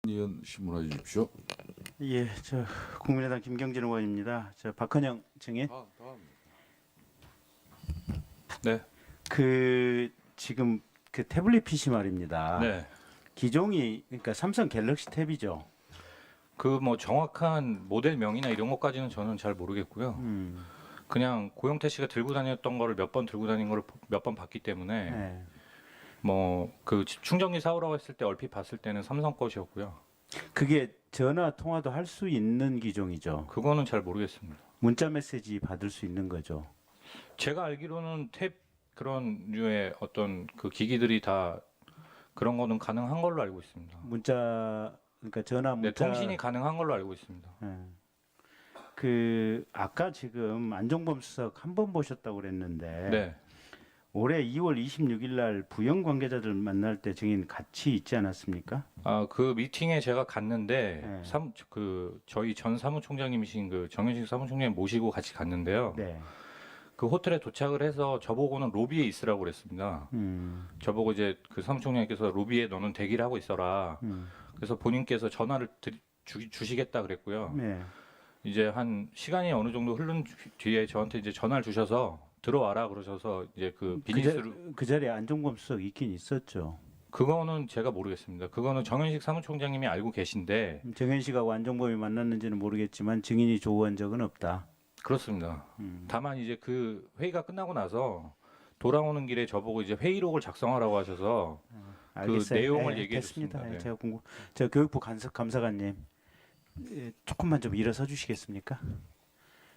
의원 신문해 주십시오. 예, 저 국민의당 김경진 의원입니다. 저 박헌영 증인. 다음. 네. 지금 그 태블릿 PC 말입니다. 네. 기종이 그러니까 삼성 갤럭시 탭이죠. 그 뭐 정확한 모델명이나 이런 것까지는 저는 잘 모르겠고요. 그냥 고영태 씨가 들고 다녔던 거를 몇 번 들고 다닌 거를 몇 번 봤기 때문에 네. 뭐 그 충전기 사오라고 했을 때 얼핏 봤을 때는 삼성 것이었고요. 그게 전화 통화도 할 수 있는 기종이죠. 그거는 잘 모르겠습니다. 문자 메시지 받을 수 있는 거죠. 제가 알기로는 탭 그런 류의 어떤 그 기기들이 다 그런 거는 가능한 걸로 알고 있습니다. 문자 그러니까 전화 네, 문자. 통신이 가능한 걸로 알고 있습니다. 예. 그 아까 지금 안종범 수석 한 번 보셨다고 그랬는데 네. 올해 2월 26일 날 부영 관계자들 만날 때 증인 같이 있지 않았습니까? 아, 그 미팅에 제가 갔는데 네. 저희 전 사무총장님이신 그 정현식 사무총장님 모시고 같이 갔는데요. 네. 그 호텔에 도착을 해서 저보고는 로비에 있으라고 그랬습니다. 저보고 이제 그 사무총장님께서 로비에 너는 대기를 하고 있어라. 그래서 본인께서 전화를 주시겠다 그랬고요. 네. 이제 한 시간이 어느 정도 흐른 뒤에 저한테 이제 전화를 주셔서 들어와라 그러셔서 이제 그 비즈니스로 그 자리에 안종범 수석 있긴 있었죠. 그거는 제가 모르겠습니다. 그거는 정현식 사무총장님이 알고 계신데 정현 씨하고 안종범이 만났는지는 모르겠지만 증인이 조우한 적은 없다. 그렇습니다. 다만 이제 그 회의가 끝나고 나서 돌아오는 길에 저보고 이제 회의록을 작성하라고 하셔서 알겠어요. 내용을 예, 얘기해 됐습니다. 줬습니다. 예, 네. 제가 교육부 감사관님 예, 조금만 좀 일어서 주시겠습니까?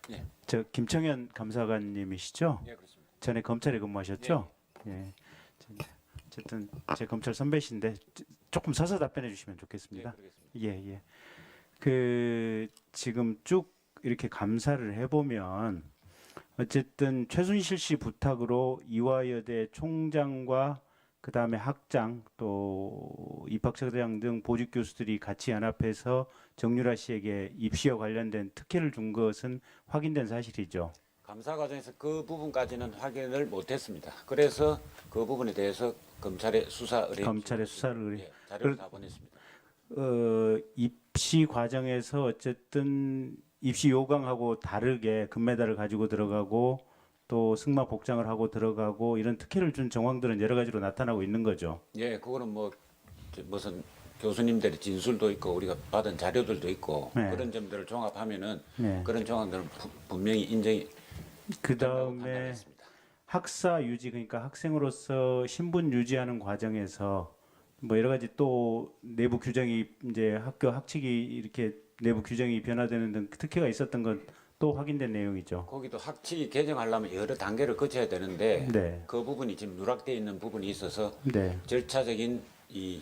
예. 저 김청현 감사관님이시죠? 예, 그렇습니다. 전에 검찰에 근무하셨죠? 예. 어쨌든 제 검찰 선배신데 조금 서서 답변해 주시면 좋겠습니다. 그러겠습니다. 예, 예. 그 지금 쭉 이렇게 감사를 해보면 어쨌든 최순실 씨 부탁으로 이화여대 총장과 그 다음에 학장 또 입학처장 등 보직 교수들이 같이 연합해서 정유라 씨에게 입시와 관련된 특혜를 준 것은 확인된 사실이죠. 감사 과정에서 그 부분까지는 확인을 못했습니다. 그래서 그 부분에 대해서 검찰에 수사 의뢰 검찰에 수사를 의뢰. 예, 자료를 다 보냈습니다. 입시 과정에서 어쨌든 입시 요강하고 다르게 금메달을 가지고 들어가고 또 승마 복장을 하고 들어가고 이런 특혜를 준 정황들은 여러 가지로 나타나고 있는 거죠. 예, 그거는 뭐 무슨 교수님들의 진술도 있고 우리가 받은 자료들도 있고 네. 그런 점들을 종합하면은 네. 그런 정황들은 분명히 인정이 그 된다고 다음에 판단했습니다. 학사 유지 그러니까 학생으로서 신분 유지하는 과정에서 뭐 여러 가지 또 내부 규정이 이제 학교 학칙이 이렇게 내부 규정이 변화되는 등 특혜가 있었던 건 또 확인된 내용이죠. 거기도 학칙 개정하려면 여러 단계를 거쳐야 되는데 네. 그 부분이 지금 누락되어 있는 부분이 있어서 네. 절차적인 이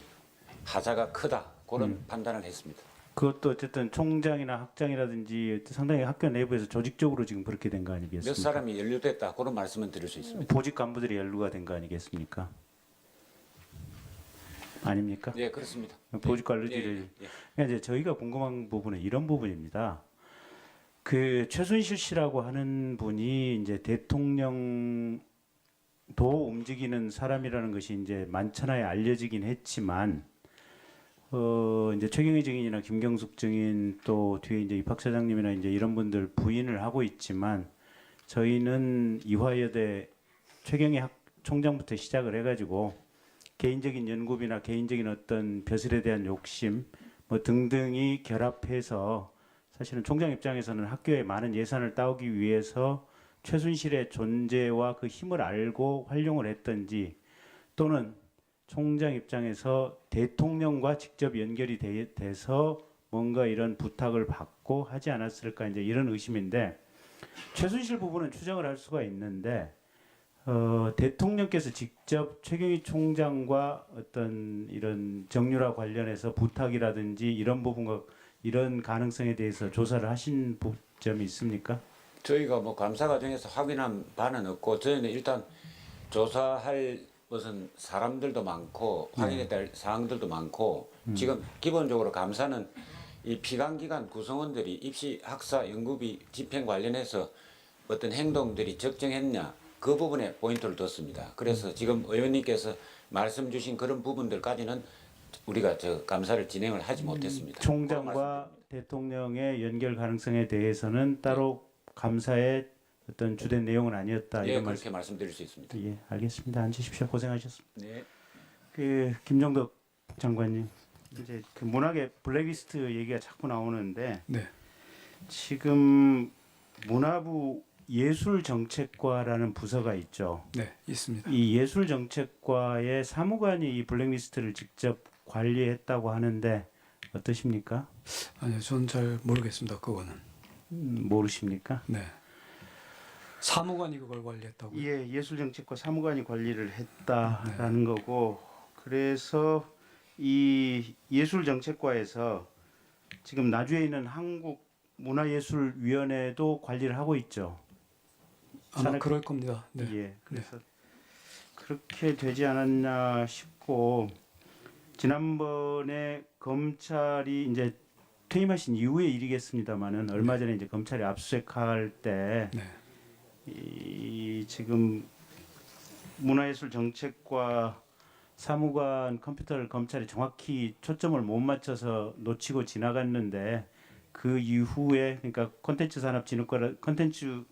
하자가 크다 그런 판단을 했습니다. 그것도 어쨌든 총장이나 학장이라든지 상당히 학교 내부에서 조직적으로 지금 그렇게 된 거 아니겠습니까? 몇 사람이 연루됐다 그런 말씀은 드릴 수 있습니다. 보직 간부들이 연루가 된 거 아니겠습니까? 아닙니까? 예, 그렇습니다. 보직 관리들을 그러니까 이제 저희가 궁금한 부분은 이런 부분입니다. 그 최순실 씨라고 하는 분이 이제 대통령도 움직이는 사람이라는 것이 이제 만천하에 알려지긴 했지만 이제 최경희 증인이나 김경숙 증인 또 뒤에 이제 입학처장님이나 이제 이런 분들 부인을 하고 있지만 저희는 이화여대 최경희 총장부터 시작을 해가지고 개인적인 연구비나 개인적인 어떤 벼슬에 대한 욕심 뭐 등등이 결합해서 사실은 총장 입장에서는 학교에 많은 예산을 따오기 위해서 최순실의 존재와 그 힘을 알고 활용을 했던지 또는 총장 입장에서 대통령과 직접 연결이 돼서 뭔가 이런 부탁을 받고 하지 않았을까 이제 이런 의심인데 최순실 부분은 추정을 할 수가 있는데 대통령께서 직접 최경희 총장과 어떤 이런 정유라 관련해서 부탁이라든지 이런 부분과 이런 가능성에 대해서 조사를 하신 점이 있습니까? 저희가 뭐 감사 과정에서 확인한 바는 없고 저희는 일단 조사할 무슨 사람들도 많고 확인해야 될 사항들도 많고 지금 기본적으로 감사는 이 피감기관 구성원들이 입시 학사 연구비 집행 관련해서 어떤 행동들이 적정했냐 그 부분에 포인트를 뒀습니다. 그래서 지금 의원님께서 말씀 주신 그런 부분들까지는 우리가 저 감사를 진행을 하지 못했습니다. 그런 총장과 말씀드립니다. 대통령의 연결 가능성에 대해서는 따로 감사의 어떤 주된 내용은 아니었다 예, 이런 그렇게 말씀드릴 수 있습니다. 예, 알겠습니다. 앉으십시오. 고생하셨습니다. 네. 그 김정덕 장관님, 이제 그 문학의 블랙리스트 얘기가 자꾸 나오는데 네. 지금 문화부 예술정책과라는 부서가 있죠. 네, 있습니다. 이 예술정책과의 사무관이 이 블랙리스트를 직접 관리했다고 하는데 어떠십니까? 아니요, 전 잘 모르겠습니다. 그거는. 모르십니까? 네. 사무관이 그걸 관리했다고요? 예, 예술정책과 사무관이 관리를 했다라는 거고, 그래서 이 예술정책과에서 지금 나주에 있는 한국문화예술위원회도 관리를 하고 있죠. 아마 산업- 그럴 겁니다. 네. 예, 그래서 그렇게 되지 않았나 싶고, 지난번에 검찰이 이제 퇴임하신 이후의 일이겠습니다만은 얼마 전에 이제 검찰이 압수수색할 때 네. 이 지금 문화예술정책과 사무관 컴퓨터를 검찰이 정확히 초점을 못 맞춰서 놓치고 지나갔는데 그 이후에 그러니까 콘텐츠 산업진흥과 콘텐츠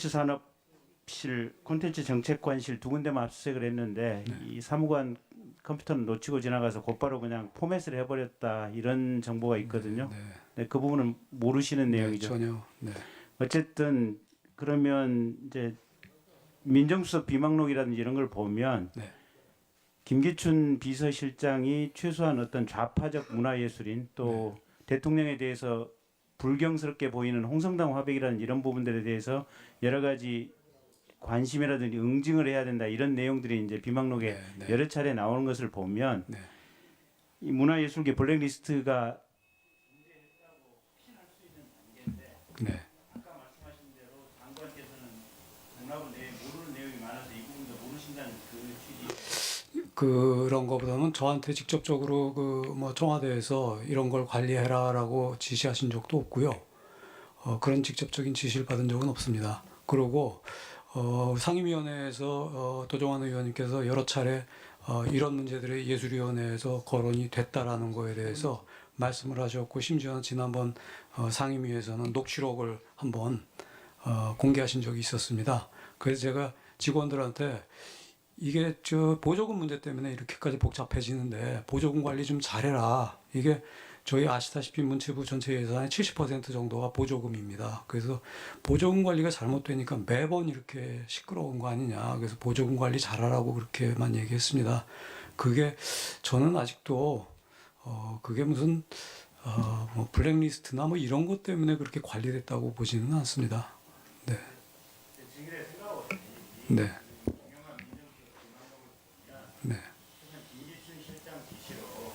산업실 콘텐츠 정책관실 두 군데만 압수수색을 했는데 이 사무관 컴퓨터는 놓치고 지나가서 곧바로 그냥 포맷을 해버렸다 이런 정보가 있거든요. 네. 네, 그 부분은 모르시는 네, 내용이죠. 전혀. 네. 어쨌든 그러면 이제 민정수석 비망록이라든지 이런 걸 보면 네. 김기춘 비서실장이 최소한 어떤 좌파적 문화예술인 또 대통령에 대해서 불경스럽게 보이는 홍성당 화백이라는 이런 부분들에 대해서 여러 가지 관심이라든지 응징을 해야 된다 이런 내용들이 이제 비망록에 네. 여러 차례 나오는 것을 보면 네. 이 문화예술계 블랙리스트가 네. 아까 말씀하신 대로 장관께서는 문화부 내에 모르는 내용이 많아서 이 부분도 모르신다는 그 취지. 그런 거보다는 저한테 직접적으로 그 뭐 청와대에서 이런 걸 관리해라라고 지시하신 적도 없고요. 그런 직접적인 지시를 받은 적은 없습니다. 그리고 상임위원회에서 도종환 의원님께서 여러 차례 이런 문제들이 예술위원회에서 거론이 됐다라는 거에 대해서 말씀을 하셨고 심지어는 지난번 상임위에서는 녹취록을 한번 공개하신 적이 있었습니다. 그래서 제가 직원들한테 이게 저 보조금 문제 때문에 이렇게까지 복잡해지는데 보조금 관리 좀 잘해라. 이게 저희 아시다시피 문체부 전체 예산의 70% 정도가 보조금입니다. 그래서 보조금 관리가 잘못되니까 매번 이렇게 시끄러운 거 아니냐. 그래서 보조금 관리 잘하라고 그렇게만 얘기했습니다. 그게 저는 아직도 그게 무슨 뭐 블랙리스트나 뭐 이런 것 때문에 그렇게 관리됐다고 보지는 않습니다. 네. 네. 네. 김기춘 실장 지시로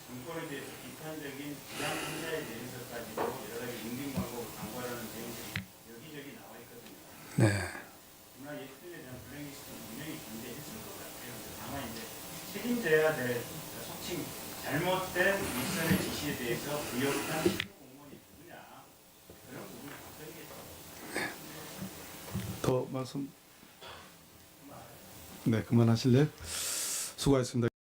정권에 대해서 비판적인 부당 판자에 대해서까지도 여러 가지 응징 방법을 강구하라는 내용들이 여기저기 나와 있거든요. 네. 문화예술에 대한 블랙리스트는 분명히 존재했을 것 같아요. 다만 이제 책임져야 될 속칭 잘못된 윗선의 지시에 대해서 부역한 실무 공무원이 누구냐 그런 부분을 바꿔야겠죠. 더 말씀 네 그만하실래요? 수고하셨습니다.